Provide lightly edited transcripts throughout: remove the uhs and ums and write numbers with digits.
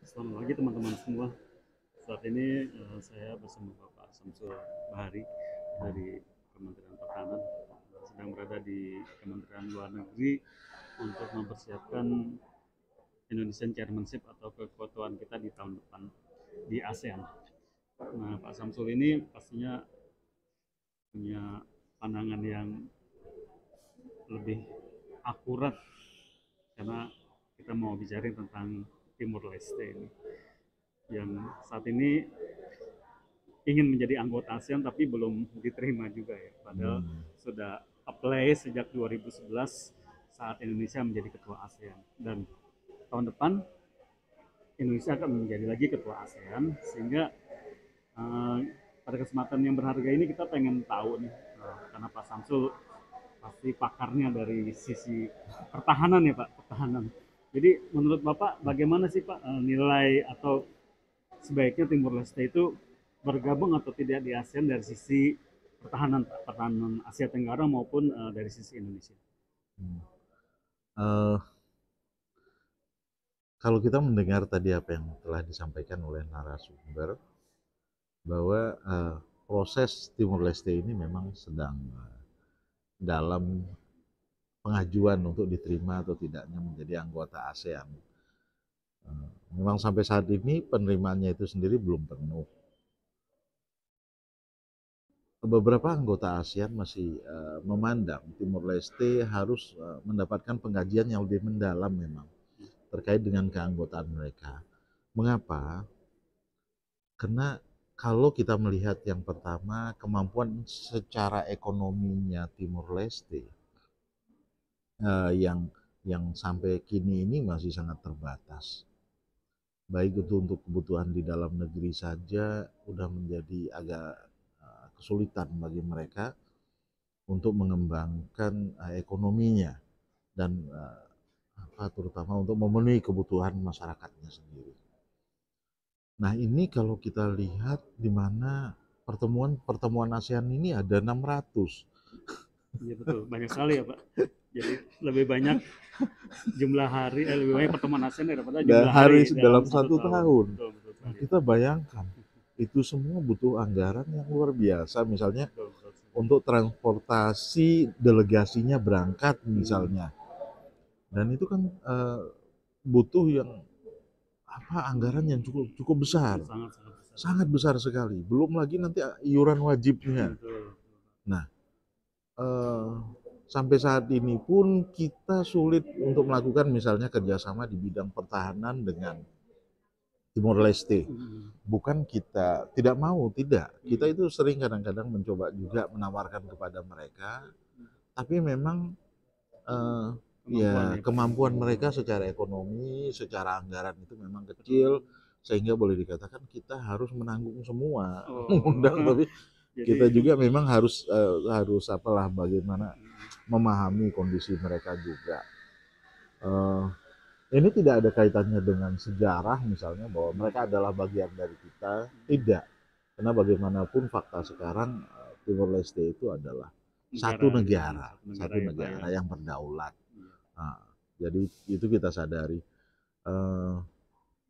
Selamat pagi teman-teman semua. Saat ini saya bersama Bapak Samsul Bahari dari Kementerian Pertahanan sedang berada di Kementerian Luar Negeri untuk mempersiapkan Indonesian Chairmanship atau kekuatan kita di tahun depan di ASEAN. Nah, Pak Samsul ini pastinya punya pandangan yang lebih akurat karena kita mau bicara tentang Timur Leste ini yang saat ini ingin menjadi anggota ASEAN tapi belum diterima juga ya. Padahal sudah apply sejak 2011 saat Indonesia menjadi ketua ASEAN dan tahun depan Indonesia akan menjadi lagi ketua ASEAN sehingga uh, pada kesempatan yang berharga ini kita pengen tahu nih karena Pak Samsul pasti pakarnya dari sisi pertahanan ya Pak, pertahanan. Jadi menurut Bapak bagaimana sih Pak nilai atau sebaiknya Timur Leste itu bergabung atau tidak di ASEAN dari sisi pertahanan Pak, pertahanan Asia Tenggara maupun dari sisi Indonesia. Uh, Kalau kita mendengar tadi apa yang telah disampaikan oleh narasumber, bahwa proses Timur Leste ini memang sedang dalam pengajuan untuk diterima atau tidaknya menjadi anggota ASEAN. Memang sampai saat ini penerimaannya itu sendiri belum penuh. Beberapa anggota ASEAN masih memandang Timor Leste harus mendapatkan pengkajian yang lebih mendalam memang terkait dengan keanggotaan mereka. Mengapa? Karena kalau kita melihat yang pertama, kemampuan secara ekonominya Timor Leste yang sampai kini ini masih sangat terbatas. Baik itu untuk kebutuhan di dalam negeri saja udah menjadi agak kesulitan bagi mereka untuk mengembangkan ekonominya dan terutama untuk memenuhi kebutuhan masyarakatnya sendiri. Nah, ini kalau kita lihat di mana pertemuan ASEAN ini ada 600. Iya betul, banyak sekali ya Pak. Jadi lebih banyak jumlah hari, lebih banyak pertemuan ASEAN daripada jumlah hari Hari dalam dalam satu satu tahun. tahun. Betul, betul Nah, sekali. kita bayangkan itu semua butuh anggaran yang luar biasa, misalnya Betul, betul untuk transportasi delegasinya berangkat misalnya. Dan itu kan butuh yang anggaran yang cukup cukup besar. sangat sangat besar. Sangat besar sekali. Belum lagi nanti iuran wajibnya. Betul. Nah, eh, sampai saat ini pun kita sulit untuk melakukan misalnya kerjasama di bidang pertahanan dengan Timor Leste. Bukan kita tidak mau, tidak. Kita itu sering kadang-kadang mencoba juga menawarkan kepada mereka, tapi memang eh, kemampuan mereka secara ekonomi, secara anggaran itu memang kecil, sehingga boleh dikatakan kita harus menanggung semua, mengundang, tapi kita juga memang harus apalah bagaimana memahami kondisi mereka juga. Ini tidak ada kaitannya dengan sejarah misalnya bahwa mereka adalah bagian dari kita, tidak. Karena bagaimanapun fakta sekarang Timor Leste itu adalah satu negara yang berdaulat. Nah, jadi itu kita sadari. Uh,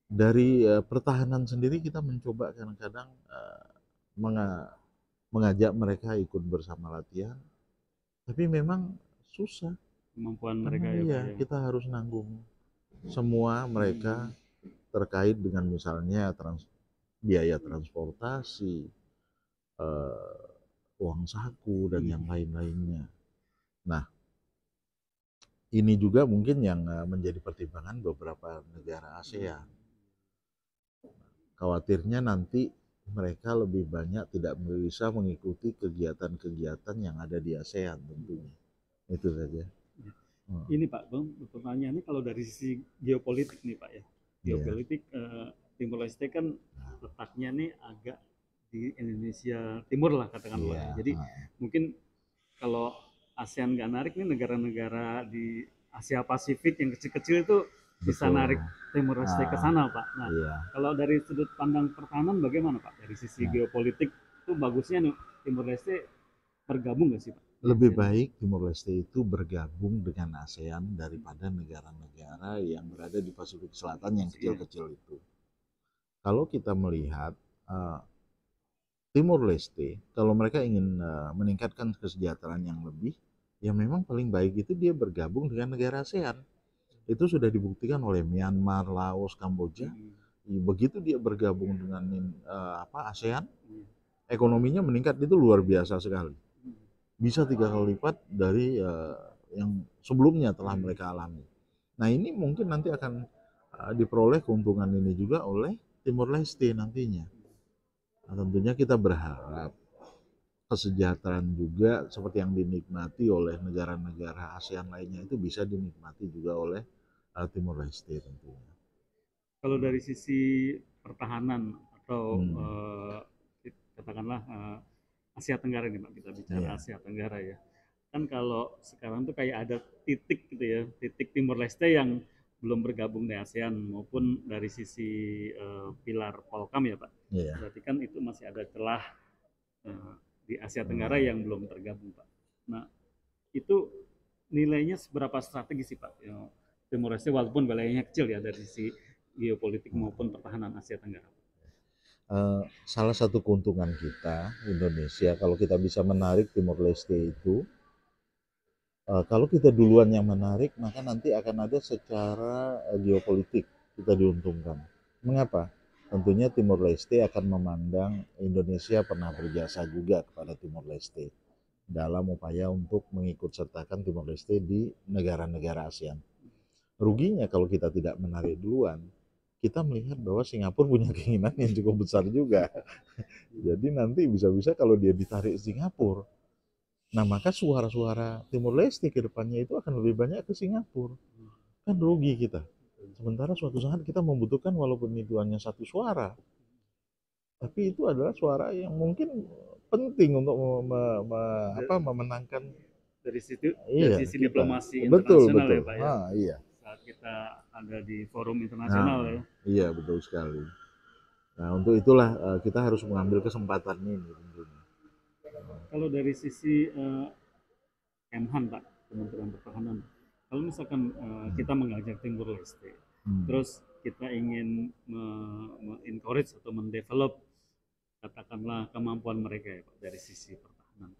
dari pertahanan sendiri kita mencoba kadang-kadang mengajak mereka ikut bersama latihan, tapi memang susah. Kemampuan mereka Karena ya Pak ya. kita harus nanggung semua mereka terkait dengan misalnya biaya transportasi, uang saku dan yang lain-lainnya. Nah, ini juga mungkin yang menjadi pertimbangan beberapa negara ASEAN. Khawatirnya nanti mereka lebih banyak tidak bisa mengikuti kegiatan-kegiatan yang ada di ASEAN tentunya. Itu saja. Ini Pak, pertanyaannya kalau dari sisi geopolitik nih Pak ya. Geopolitik Timor Leste kan letaknya nih agak di Indonesia Timur lah katakanlah. Jadi mungkin kalau ASEAN nggak narik nih negara-negara di Asia Pasifik yang kecil-kecil itu bisa narik Timor Leste ke sana Pak. Nah, kalau dari sudut pandang pertahanan bagaimana Pak? Dari sisi geopolitik itu bagusnya nih Timor Leste bergabung nggak sih Pak? Lebih baik Timor Leste itu bergabung dengan ASEAN daripada negara-negara yang berada di Pasifik Selatan yang kecil-kecil itu. kalau kita melihat Timur Leste, kalau mereka ingin meningkatkan kesejahteraan yang lebih, ya memang paling baik itu dia bergabung dengan negara ASEAN. Itu sudah dibuktikan oleh Myanmar, Laos, Kamboja. Begitu dia bergabung dengan ASEAN, ekonominya meningkat itu luar biasa sekali. Bisa 3 kali lipat dari yang sebelumnya telah mereka alami. Nah ini mungkin nanti akan diperoleh keuntungan ini juga oleh Timor Leste nantinya. Nah, tentunya kita berharap kesejahteraan juga seperti yang dinikmati oleh negara-negara ASEAN lainnya itu bisa dinikmati juga oleh Timor Leste tentunya. Kalau dari sisi pertahanan atau katakanlah Asia Tenggara nih Pak, kita bicara Asia Tenggara ya. Kan kalau sekarang tuh kayak ada titik gitu ya, titik Timor Leste yang belum bergabung di ASEAN maupun dari sisi pilar Polkam ya Pak. Berarti kan itu masih ada celah di Asia Tenggara yang belum tergabung Pak. Nah itu nilainya seberapa strategis sih Pak Timor Leste walaupun wilayahnya kecil ya dari sisi geopolitik maupun pertahanan Asia Tenggara. Salah satu keuntungan kita Indonesia kalau kita bisa menarik Timor Leste itu, kalau kita duluan yang menarik maka nanti akan ada secara geopolitik kita diuntungkan. Mengapa? Tentunya Timor Leste akan memandang Indonesia pernah berjasa juga kepada Timor Leste dalam upaya untuk mengikut sertakan Timor Leste di negara-negara ASEAN. Ruginya kalau kita tidak menarik duluan, kita melihat bahwa Singapura punya keinginan yang cukup besar juga. Jadi nanti bisa-bisa kalau dia ditarik Singapura, nah maka suara-suara Timor Leste ke depannya itu akan lebih banyak ke Singapura. Kan rugi kita. Sementara suatu saat kita membutuhkan walaupun itu hanya satu suara, tapi itu adalah suara yang mungkin penting untuk memenangkan dari sisi diplomasi betul, internasional betul. Ya Pak ya. Iya. Saat kita ada di forum internasional ya. Iya betul sekali. Nah untuk itulah kita harus mengambil kesempatan ini tentunya. Kalau dari sisi Kemhan Pak, Kementerian Pertahanan, kalau misalkan kita mengajak Timur Leste, terus kita ingin encourage atau mendevelop katakanlah kemampuan mereka ya Pak dari sisi pertahanan,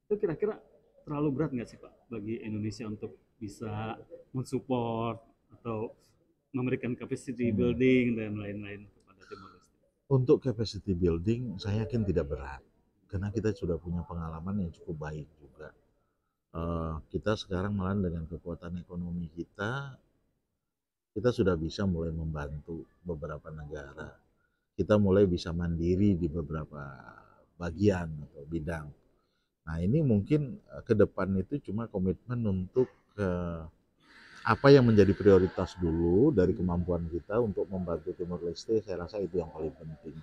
itu kira-kira terlalu berat nggak sih Pak bagi Indonesia untuk bisa mensupport atau memberikan capacity building dan lain-lain kepada Timor Leste? Untuk capacity building saya yakin tidak berat karena kita sudah punya pengalaman yang cukup baik juga. Kita sekarang malah dengan kekuatan ekonomi kita sudah bisa mulai membantu beberapa negara. Kita mulai bisa mandiri di beberapa bagian atau bidang. Nah ini mungkin ke depan itu cuma komitmen untuk apa yang menjadi prioritas dulu dari kemampuan kita untuk membantu Timor Leste, saya rasa itu yang paling penting.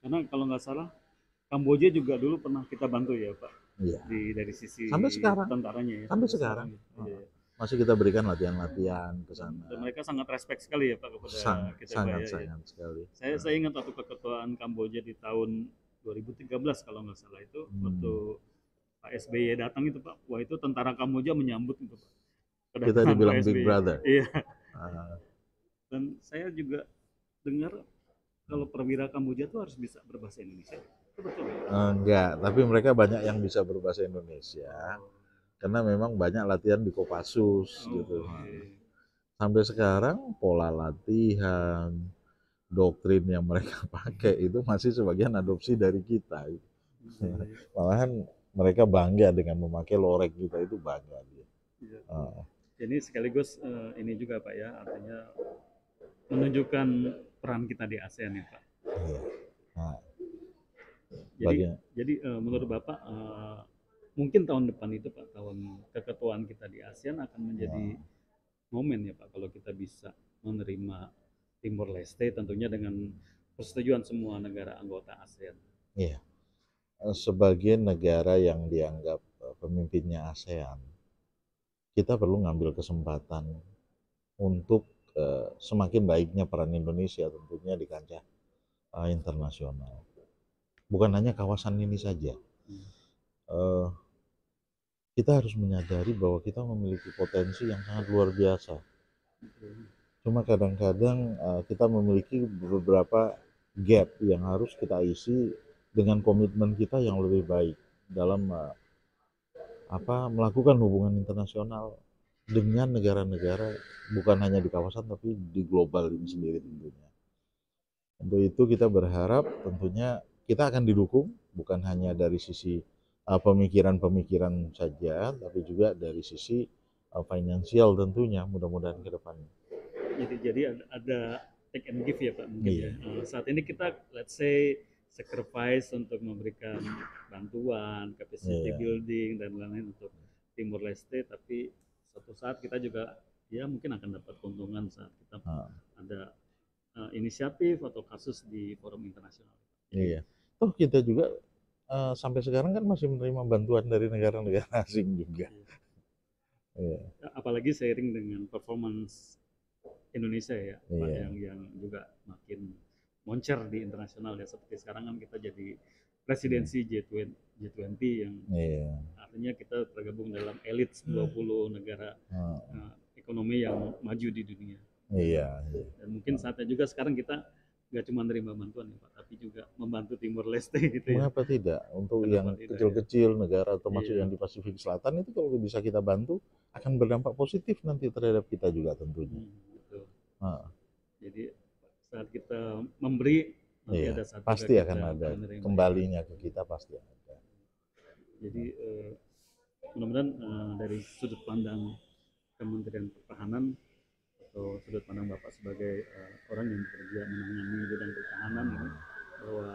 Karena kalau nggak salah Kamboja juga dulu pernah kita bantu ya Pak. Iya. Dari sisi sampai sekarang tentaranya ya. Sampai sekarang. Masih kita berikan latihan-latihan ke sana. Dan mereka sangat respect sekali ya Pak kepada kita sangat, Pak sangat sekali. Saya ingat waktu keketuaan Kamboja di tahun 2013 kalau nggak salah itu waktu Pak SBY datang itu Pak, wah itu tentara Kamboja menyambut itu Pak. Kita dibilang Big Brother. Iya. Dan saya juga dengar kalau perwira Kamboja itu harus bisa berbahasa Indonesia. Itu betul ya? Enggak, tapi mereka banyak yang bisa berbahasa Indonesia. Karena memang banyak latihan di Kopassus gitu. Sampai sekarang pola latihan, doktrin yang mereka pakai itu masih sebagian adopsi dari kita. Malahan mereka bangga dengan memakai lorek kita, itu bangga dia. Jadi sekaligus ini juga Pak ya, artinya menunjukkan peran kita di ASEAN ya Pak. Jadi menurut Bapak mungkin tahun depan itu Pak, tahun keketuaan kita di ASEAN akan menjadi momen ya Pak kalau kita bisa menerima Timor Leste tentunya dengan persetujuan semua negara anggota ASEAN. Iya. Sebagai negara yang dianggap pemimpinnya ASEAN, kita perlu ngambil kesempatan untuk semakin baiknya peran Indonesia tentunya di kancah internasional. Bukan hanya kawasan ini saja. Kita harus menyadari bahwa kita memiliki potensi yang sangat luar biasa. Cuma kadang-kadang kita memiliki beberapa gap yang harus kita isi dengan komitmen kita yang lebih baik dalam melakukan hubungan internasional dengan negara-negara bukan hanya di kawasan tapi di global ini sendiri tentunya. Untuk itu kita berharap tentunya kita akan didukung bukan hanya dari sisi pemikiran-pemikiran saja, tapi juga dari sisi finansial tentunya mudah-mudahan ke depannya. Jadi ada take and give ya Pak mungkin ya. Iya, Saat ini kita let's say sacrifice untuk memberikan bantuan, capacity iya, building dan lain-lain untuk Timur Leste, tapi suatu saat kita juga ya mungkin akan dapat keuntungan saat kita ah, ada inisiatif atau kasus di forum internasional. Jadi iya. Toh kita juga sampai sekarang kan masih menerima bantuan dari negara-negara asing juga. Iya, apalagi seiring dengan performance Indonesia ya Pak iya, yang juga makin moncer di internasional ya, seperti sekarang kan kita jadi iya, presidensi G20 yang iya, artinya kita tergabung dalam elit 20 negara ah, ekonomi yang maju di dunia. iya, iya. Dan mungkin saatnya juga sekarang kita nggak cuma menerima bantuan ya Pak, tapi juga membantu Timur Leste gitu ya. Mengapa tidak? Untuk Kenapa yang tidak ya? kecil-kecil negara termasuk Iya. yang di Pasifik Selatan itu kalau bisa kita bantu akan berdampak positif nanti terhadap kita juga tentunya. Betul. Ah, Jadi saat kita memberi nanti iya, ada saat juga pasti akan kita ada menerima ya Pak. kembalinya ke kita pasti ada. Jadi mudah-mudahan dari sudut pandang Kementerian Pertahanan atau sudut pandang Bapak sebagai orang yang bekerja menangani bidang pertahanan ini, bahwa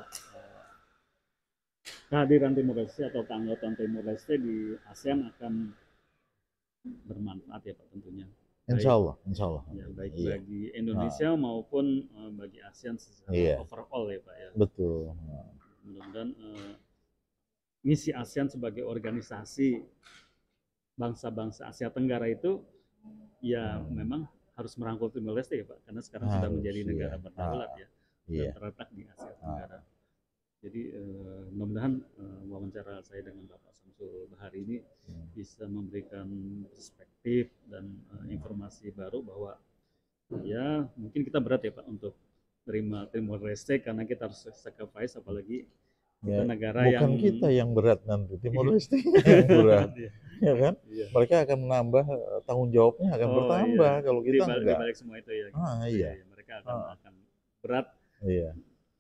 kehadiran Timor Leste atau keanggotaan Timor Leste di ASEAN akan bermanfaat ya Pak tentunya. Insya Baik Allah, insya Allah. ya, baik Iya, bagi ah, Indonesia maupun bagi ASEAN secara iya, overall ya Pak ya. betul. Mudah-mudahan misi ASEAN sebagai organisasi bangsa-bangsa Asia Tenggara itu ya memang harus merangkul Timor Leste ya Pak, karena sekarang sudah Harus, menjadi iya, negara berdaulat ya dan iya, terletak di Asia Tenggara. Jadi mudah-mudahan wawancara saya dengan Bapak Samsul Bahari ini bisa memberikan perspektif dan informasi baru bahwa ya mungkin kita berat ya Pak untuk terima Timor Leste karena kita harus sacrifice, apalagi kita ya, negara yang bukan kita yang berat nanti, Timor Leste yang berat, ya kan? iya. Mereka akan menambah tanggung jawabnya akan Oh bertambah iya, kalau di kita balik, di enggak. balik semua itu ya gitu. Ah Iya, iya, iya, mereka akan ah, berat. iya,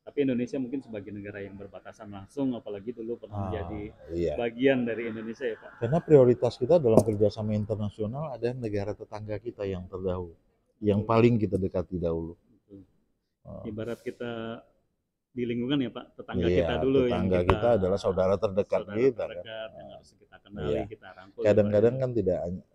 Tapi Indonesia mungkin sebagai negara yang berbatasan langsung, apalagi dulu pernah menjadi iya. bagian dari Indonesia ya Pak. Karena prioritas kita dalam kerjasama internasional ada negara tetangga kita yang terdahulu, yang Betul, paling kita dekati dahulu. betul. Ah, Ibarat kita di lingkungan ya Pak, tetangga iya, kita dulu yang tetangga kita kita adalah saudara terdekat saudara kita kan. terdekat yang harus kita kenali, Iya. kita rangkul ya Pak ya. Kadang-kadang kan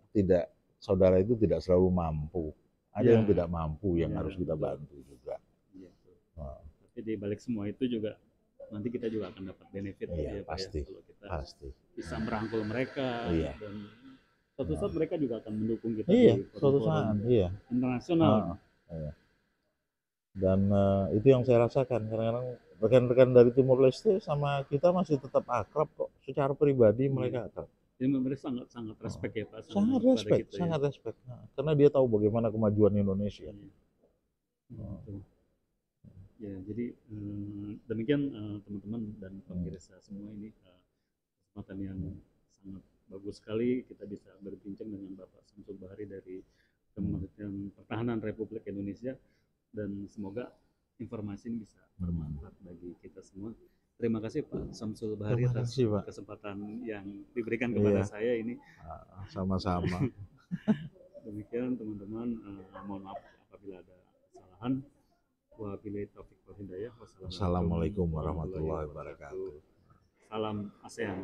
tidak saudara itu tidak selalu mampu. Ada Iya, yang tidak mampu yang iya, harus kita betul. bantu juga. Iya, betul. Ah, Tapi di balik semua itu juga nanti kita juga akan dapat benefit gitu iya, ya Pak ya, pasti, kalau kita pasti. bisa merangkul mereka Iya. dan suatu Ah, saat mereka juga akan mendukung kita iya, di suatu forum-forum saat, iya. internasional. Ah, iya. Dan itu yang saya rasakan. Kadang-kadang rekan-rekan dari Timur Leste sama kita masih tetap akrab kok. Secara pribadi Iya. mereka akrab. Jadi mereka sangat sangat respect ya Pak sama Sangat kepada respect, kita ya. sangat respect. Nah, karena dia tahu bagaimana kemajuan Indonesia. Iya. Betul. Ya, jadi demikian teman-teman dan pemirsa semua, ini kesempatan yang sangat bagus sekali kita bisa berbincang dengan Bapak Samsul Bahari dari Kementerian Pertahanan Republik Indonesia, dan semoga informasi ini bisa bermanfaat bagi kita semua. Terima kasih Pak Samsul Bahari Terima atas kasih, Pak. kesempatan yang diberikan kepada Iya, saya ini. sama-sama. Demikian teman-teman, mohon maaf apabila ada kesalahan. Wabillahi taufiq wal hidayah. Wassalamualaikum warahmatullahi wabarakatuh. Salam ASEAN.